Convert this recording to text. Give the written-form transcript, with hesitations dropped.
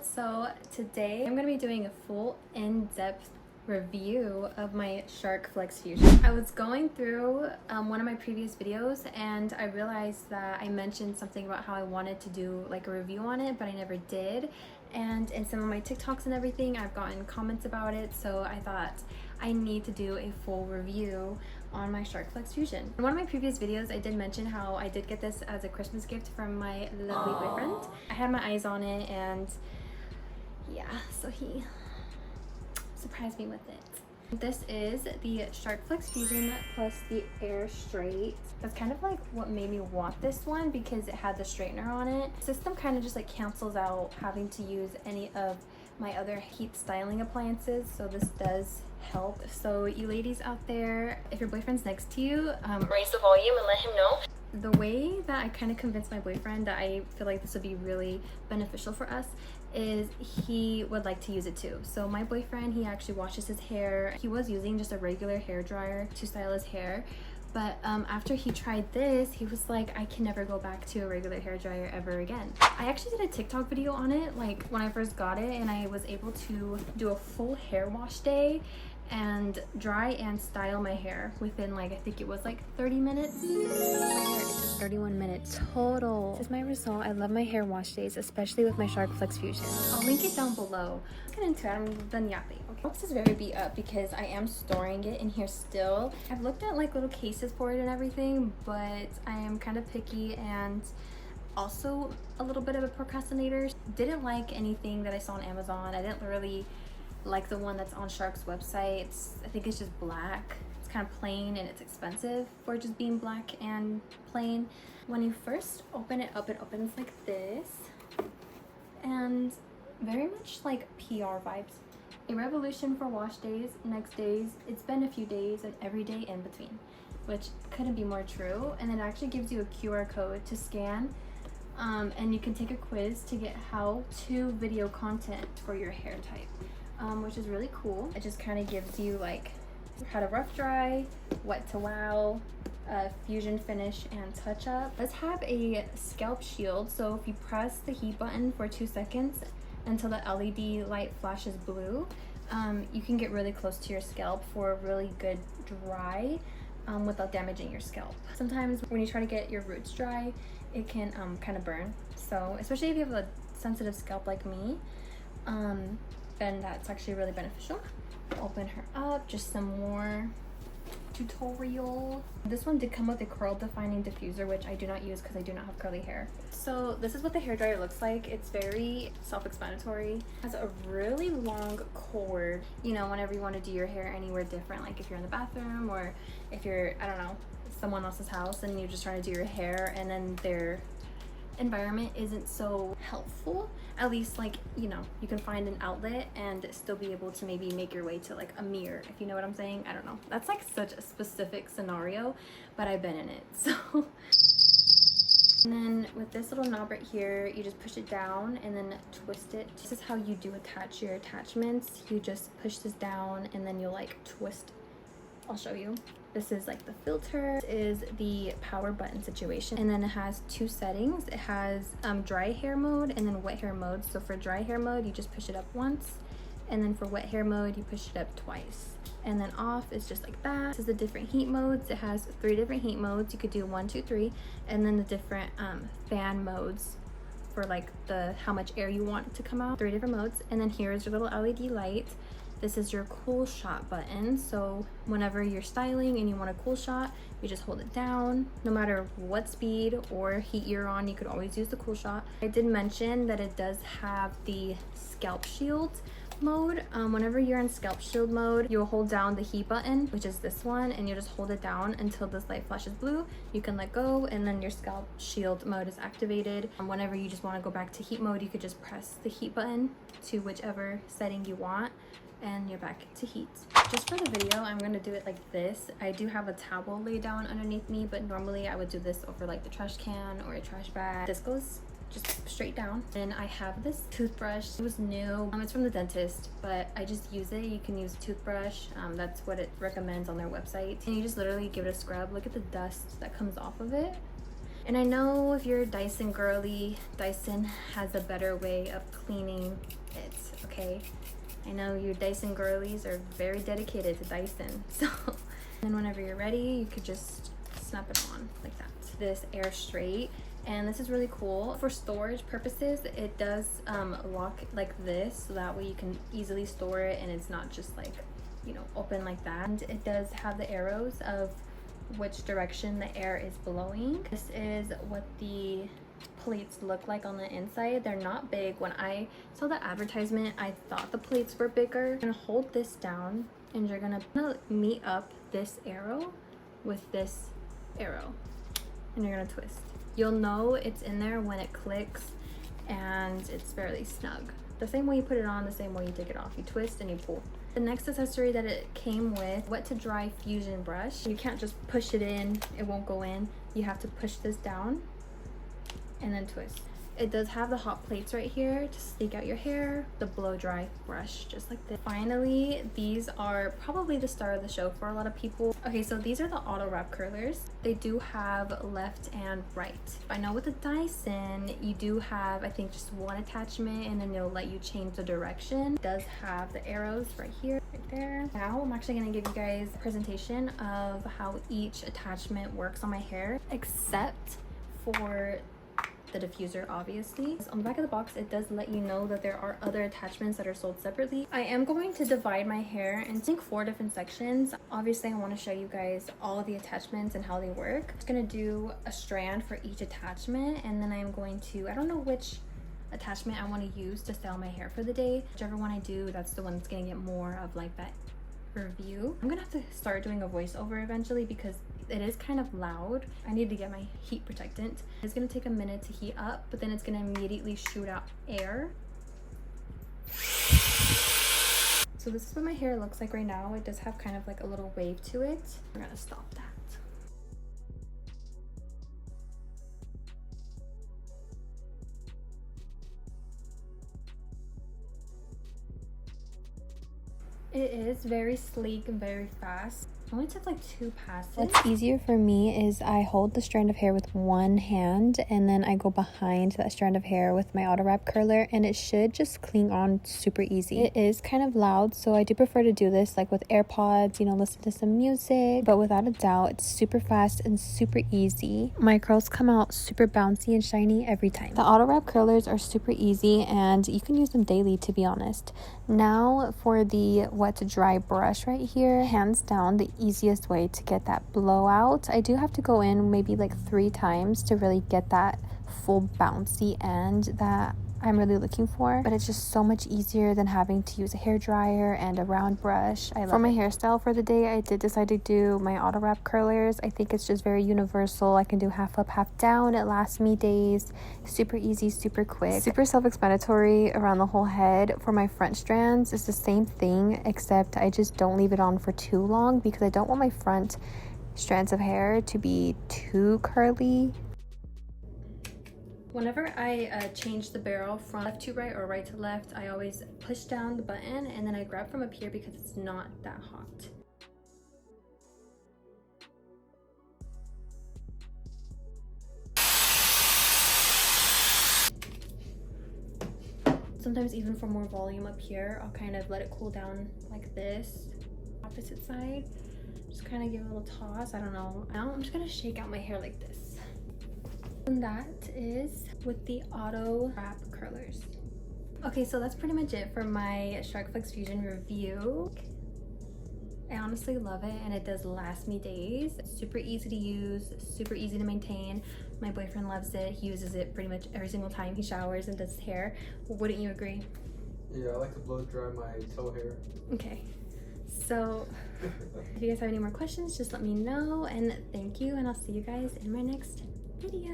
So today I'm going to be doing a full in-depth review of my Shark Flexfusion. I was going through one of my previous videos and I realized that I mentioned something about how I wanted to do like a review on it, but I never did. And in some of my TikToks and everything, I've gotten comments about it, so I thought I need to do a full review on my Shark Flexfusion. In one of my previous videos, I did mention how I did get this as a Christmas gift from my lovely boyfriend. I had my eyes on it and yeah, so he surprised me with it. This is the Shark Flexfusion plus the Air Straight. That's kind of like what made me want this one because it had the straightener on it. The system kind of just like cancels out having to use any of my other heat styling appliances, so this does help. So you ladies out there, if your boyfriend's next to you, raise the volume and let him know. The way that I kind of convinced my boyfriend that I feel like this would be really beneficial for us is he would like to use it too. So my boyfriend, he actually washes his hair. He was using just a regular hair dryer to style his hair, but after he tried this, he was like, I can never go back to a regular hair dryer ever again. I actually did a TikTok video on it like when I first got it, and I was able to do a full hair wash day and dry and style my hair within like, I think it was like 30 minutes. My hair is 31 minutes total. This is my result. I love my hair wash days, especially with my Shark Flexfusion. I'll link it down below. Let's get into it. I'm done yapping. Okay. Box is very beat up because I am storing it in here still. I've looked at like little cases for it and everything, but I am kind of picky and also a little bit of a procrastinator. Didn't like anything that I saw on Amazon. I didn't really like the one that's on Shark's website. I think it's just black. It's kind of plain and it's expensive for just being black and plain. When you first open it up, it opens like this and very much like PR vibes. A revolution for wash days, next days, it's been a few days, and every day in between, which couldn't be more true. And it actually gives you a QR code to scan, and you can take a quiz to get how to video content for your hair type. Which is really cool. It just kind of gives you like how to rough dry, wet to wow, fusion finish, and touch up. Let's have a scalp shield. So if you press the heat button for 2 seconds until the LED light flashes blue, you can get really close to your scalp for a really good dry without damaging your scalp. Sometimes when you try to get your roots dry, it can kind of burn. So especially if you have a sensitive scalp like me, then that's actually really beneficial. Open her up, just some more tutorial. This one did come with a curl defining diffuser, which I do not use because I do not have curly hair. So this is what the hairdryer looks like. It's very self-explanatory. It has a really long cord, you know, whenever you want to do your hair anywhere different, like if you're in the bathroom or if you're, I don't know, someone else's house and you're just trying to do your hair and then their environment isn't so helpful. At least, like, you know, you can find an outlet and still be able to maybe make your way to like a mirror, if you know what I'm saying. I don't know, that's like such a specific scenario, but I've been in it. So and then with this little knob right here, you just push it down and then twist it. This is how you do attach your attachments. You just push this down and then you'll like twist. I'll show you. This is like the filter. This is the power button situation, and then it has 2 settings. It has dry hair mode and then wet hair mode. So for dry hair mode, you just push it up once, and then for wet hair mode, you push it up twice, and then off is just like that. This is the different heat modes. It has 3 different heat modes. You could do 1, 2, 3, and then the different fan modes for like the how much air you want to come out. 3 different modes, and then here is your little LED light. This is your cool shot button. So whenever you're styling and you want a cool shot, you just hold it down. No matter what speed or heat you're on, you could always use the cool shot. I did mention that it does have the scalp shield mode. Whenever you're in scalp shield mode, you'll hold down the heat button, which is this one, and you just hold it down until this light flashes blue. You can let go and then your scalp shield mode is activated. Whenever you just want to go back to heat mode, you could just press the heat button to whichever setting you want, and you're back to heat. Just for the video, I'm going to do it like this. I do have a towel laid down underneath me, but normally I would do this over like the trash can or a trash bag. This goes just straight down. And I have this toothbrush. It was new. It's from the dentist, but I just use it. You can use a toothbrush. That's what it recommends on their website. And you just literally give it a scrub. Look at the dust that comes off of it. And I know if you're a Dyson girly, Dyson has a better way of cleaning it, okay? I know you Dyson girlies are very dedicated to Dyson. So then whenever you're ready, you could just snap it on like that. This air straight, and this is really cool. For storage purposes, it does lock like this, so that way you can easily store it and it's not just like, you know, open like that. And it does have the arrows of which direction the air is blowing. This is what the plates look like on the inside. They're not big. When I saw the advertisement, I thought the plates were bigger. You're gonna hold this down and you're gonna meet up this arrow with this arrow, and you're gonna twist. You'll know it's in there when it clicks and it's fairly snug. The same way you put it on, the same way you take it off. You twist and you pull. The next accessory that it came with, wet to dry fusion brush. You can't just push it in, it won't go in. You have to push this down and then twist. It does have the hot plates right here to stake out your hair, the blow dry brush, just like this. Finally, these are probably the star of the show for a lot of people. Okay, so these are the auto wrap curlers. They do have left and right. I know with the Dyson, you do have, I think, just one attachment, and then it'll let you change the direction. It does have the arrows right here, right there. Now I'm actually gonna give you guys a presentation of how each attachment works on my hair, except for the diffuser, obviously. On the back of the box, it does let you know that there are other attachments that are sold separately. I am going to divide my hair into, I think, 4 different sections. Obviously, I want to show you guys all of the attachments and how they work. I'm just gonna do a strand for each attachment, and then I'm going to, I don't know which attachment I want to use to style my hair for the day. Whichever one I do, that's the one that's gonna get more of like that review. I'm gonna have to start doing a voiceover eventually because it is kind of loud. I need to get my heat protectant. It's gonna take a minute to heat up, but then it's gonna immediately shoot out air. So this is what my hair looks like right now. It does have kind of like a little wave to it. We're gonna stop that. It is very sleek and very fast. It only took like 2 passes. What's easier for me is I hold the strand of hair with one hand, and then I go behind that strand of hair with my auto wrap curler, and it should just cling on super easy. It is kind of loud, so I do prefer to do this like with AirPods, you know, listen to some music, but without a doubt, it's super fast and super easy. My curls come out super bouncy and shiny every time. The auto wrap curlers are super easy, and you can use them daily, to be honest. Now for the wet to dry brush right here, hands down the easiest way to get that blowout. I do have to go in maybe like 3 times to really get that full bouncy end that I'm really looking for, but it's just so much easier than having to use a hair dryer and a round brush. I love it. For my hairstyle for the day, I did decide to do my auto wrap curlers. I think it's just very universal. I can do half up, half down. It lasts me days. Super easy, super quick, super self-explanatory around the whole head. For my front strands, it's the same thing, except I just don't leave it on for too long because I don't want my front strands of hair to be too curly. Whenever I change the barrel from left to right or right to left, I always push down the button and then I grab from up here because it's not that hot. Sometimes even for more volume up here, I'll kind of let it cool down like this. Opposite side, just kind of give it a little toss. I don't know. Now I'm just gonna shake out my hair like this. And that is with the auto wrap curlers. Okay, so that's pretty much it for my Shark Flexfusion review. I honestly love it, and it does last me days. It's super easy to use, super easy to maintain. My boyfriend loves it. He uses it pretty much every single time he showers and does his hair. Wouldn't you agree? Yeah, I like to blow dry my toe hair. Okay, so if you guys have any more questions, just let me know, and thank you, and I'll see you guys in my next video.